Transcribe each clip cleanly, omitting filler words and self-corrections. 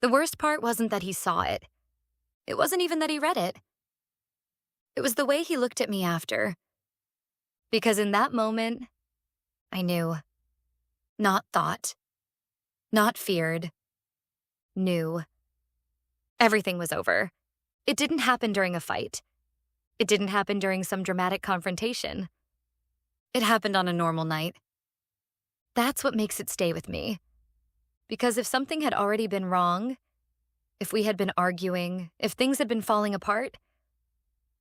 The worst part wasn't that he saw it. It wasn't even that he read it. It was the way he looked at me after. Because in that moment, I knew. Not thought. Not feared. Knew. Everything was over. It didn't happen during a fight. It didn't happen during some dramatic confrontation. It happened on a normal night. That's what makes it stay with me. Because if something had already been wrong, if we had been arguing, if things had been falling apart,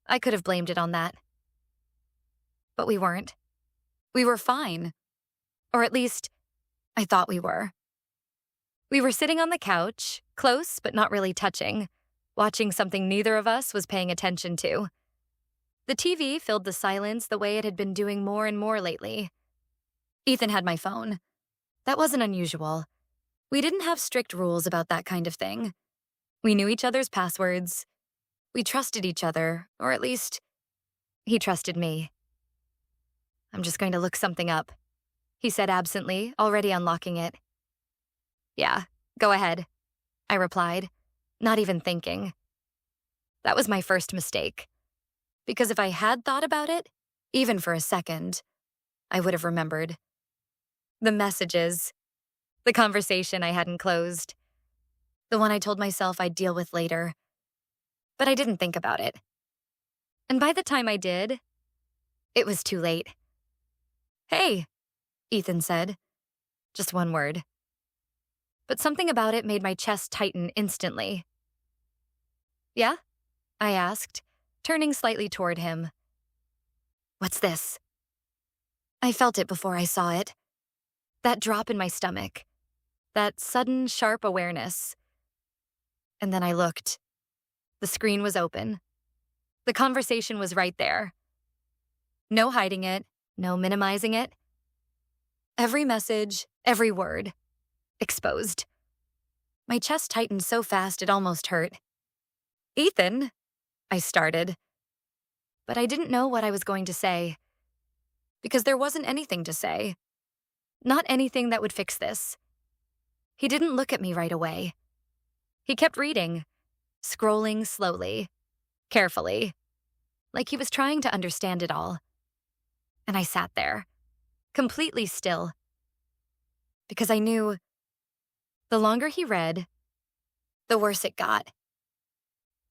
I could have blamed it on that. But we weren't. We were fine. Or at least, I thought we were. We were sitting on the couch, close but not really touching, watching something neither of us was paying attention to. The TV filled the silence the way it had been doing more and more lately. Ethan had my phone. That wasn't unusual. We didn't have strict rules about that kind of thing. We knew each other's passwords. We trusted each other, or at least, he trusted me. I'm just going to look something up, he said absently, already unlocking it. Yeah, go ahead, I replied, not even thinking. That was my first mistake. Because if I had thought about it, even for a second, I would have remembered. The messages, the conversation I hadn't closed, the one I told myself I'd deal with later. But I didn't think about it. And by the time I did, it was too late. Hey, Ethan said. Just one word. But something about it made my chest tighten instantly. Yeah? I asked, turning slightly toward him. What's this? I felt it before I saw it. That drop in my stomach. That sudden, sharp awareness. And then I looked. The screen was open. The conversation was right there. No hiding it, no minimizing it. Every message, every word. Exposed. My chest tightened so fast it almost hurt. Ethan, I started. But I didn't know what I was going to say. Because there wasn't anything to say. Not anything that would fix this. He didn't look at me right away. He kept reading, scrolling slowly, carefully, like he was trying to understand it all. And I sat there, completely still. Because I knew the longer he read, the worse it got.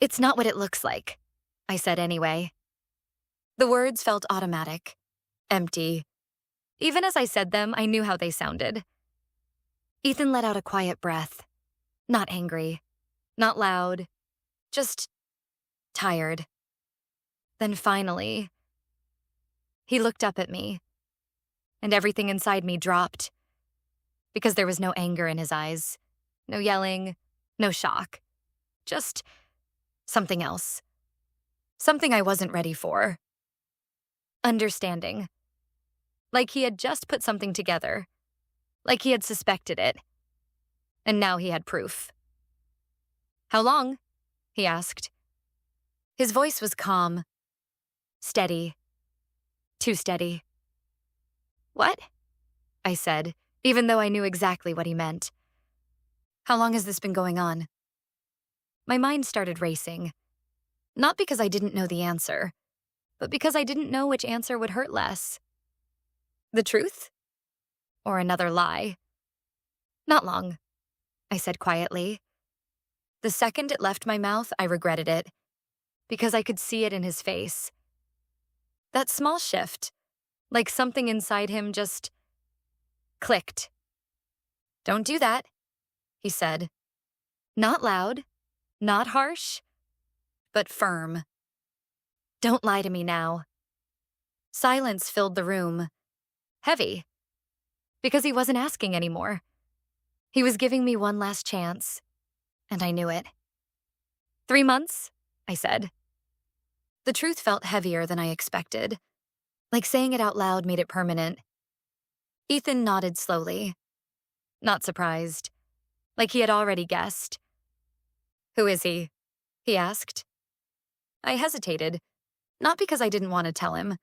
It's not what it looks like, I said anyway. The words felt automatic, empty. Even as I said them, I knew how they sounded. Ethan let out a quiet breath. Not angry, not loud, just tired. Then finally, he looked up at me, and everything inside me dropped. Because there was no anger in his eyes, no yelling, no shock. Just something else. Something I wasn't ready for. Understanding. Like he had just put something together. Like he had suspected it. And now he had proof. How long? He asked. His voice was calm. Steady. Too steady. What? I said, even though I knew exactly what he meant. How long has this been going on? My mind started racing. Not because I didn't know the answer, but because I didn't know which answer would hurt less. The truth? Or another lie? Not long, I said quietly. The second it left my mouth, I regretted it, because I could see it in his face. That small shift, like something inside him just clicked. Don't do that, he said. Not loud, not harsh, but firm. Don't lie to me now. Silence filled the room. Heavy. Because he wasn't asking anymore. He was giving me one last chance, and I knew it. 3 months, I said. The truth felt heavier than I expected. Like saying it out loud made it permanent. Ethan nodded slowly. Not surprised. Like he had already guessed. Who is he? He asked. I hesitated. Not because I didn't want to tell him,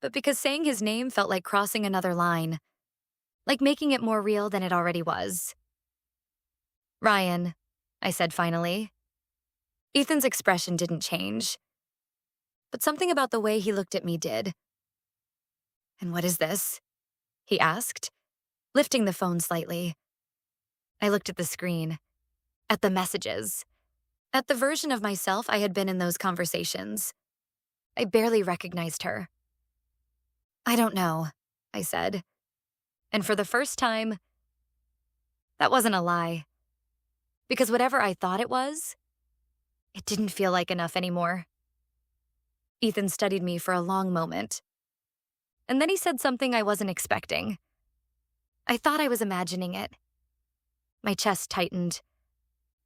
but because saying his name felt like crossing another line. Like making it more real than it already was. Ryan, I said finally. Ethan's expression didn't change, but something about the way he looked at me did. "And what is this?" he asked, lifting the phone slightly. I looked at the screen, at the messages, at the version of myself I had been in those conversations. I barely recognized her. "I don't know," I said. And for the first time, that wasn't a lie. Because whatever I thought it didn't feel like enough anymore. Ethan studied me for a long moment. And then he said something I wasn't expecting. I thought I was imagining it. My chest tightened.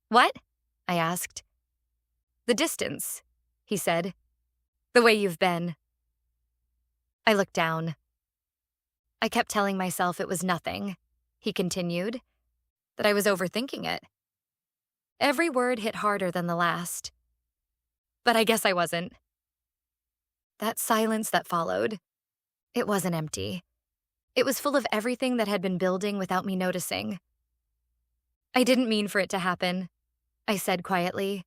"What?" I asked. "The distance," he said. "The way you've been." I looked down. I kept telling myself it was nothing, he continued, that I was overthinking it. Every word hit harder than the last. But I guess I wasn't. That silence that followed, it wasn't empty. It was full of everything that had been building without me noticing. "I didn't mean for it to happen," I said quietly.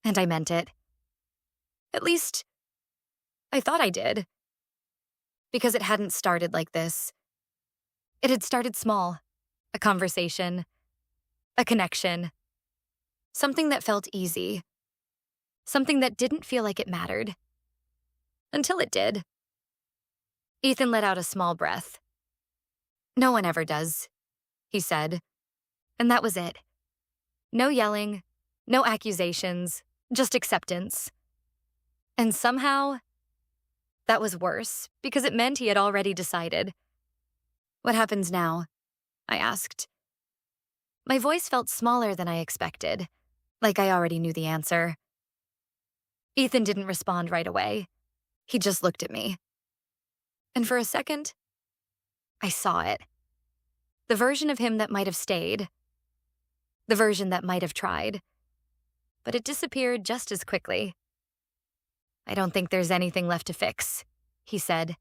And I meant it. At least, I thought I did. Because it hadn't started like this. It had started small. A conversation. A connection. Something that felt easy. Something that didn't feel like it mattered. Until it did. Ethan let out a small breath. "No one ever does," he said. And that was it. No yelling, no accusations, just acceptance. And somehow, that was worse, because it meant he had already decided. "What happens now?" I asked. My voice felt smaller than I expected, like I already knew the answer. Ethan didn't respond right away. He just looked at me. And for a second, I saw it. The version of him that might have stayed. The version that might have tried. But it disappeared just as quickly. "I don't think there's anything left to fix," he said.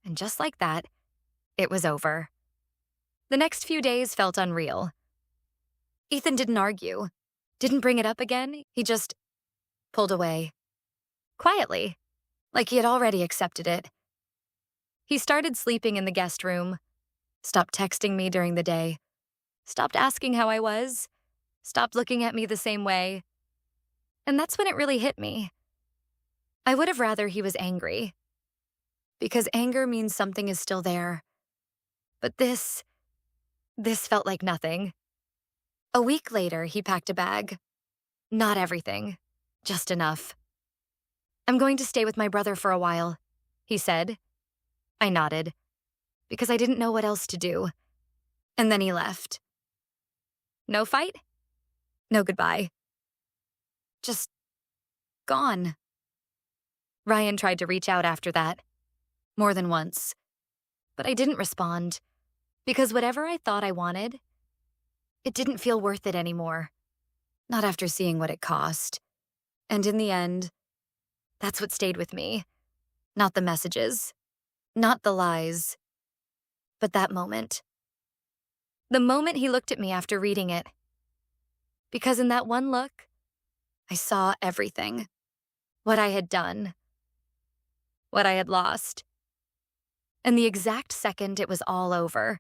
And just like that, it was over. The next few days felt unreal. Ethan didn't argue, didn't bring it up again. He just pulled away. Quietly, like he had already accepted it. He started sleeping in the guest room, stopped texting me during the day, stopped asking how I was, stopped looking at me the same way. And that's when it really hit me. I would have rather he was angry. Because anger means something is still there. But this felt like nothing. A week later, he packed a bag. Not everything, just enough. "I'm going to stay with my brother for a while," he said. I nodded, because I didn't know what else to do. And then he left. No fight? No goodbye. Just gone. Ryan tried to reach out after that, more than once. But I didn't respond, because whatever I thought I wanted, it didn't feel worth it anymore. Not after seeing what it cost. And in the end, that's what stayed with me. Not the messages, not the lies, but that moment. The moment he looked at me after reading it. Because in that one look, I saw everything. What I had done. What I had lost. And the exact second it was all over,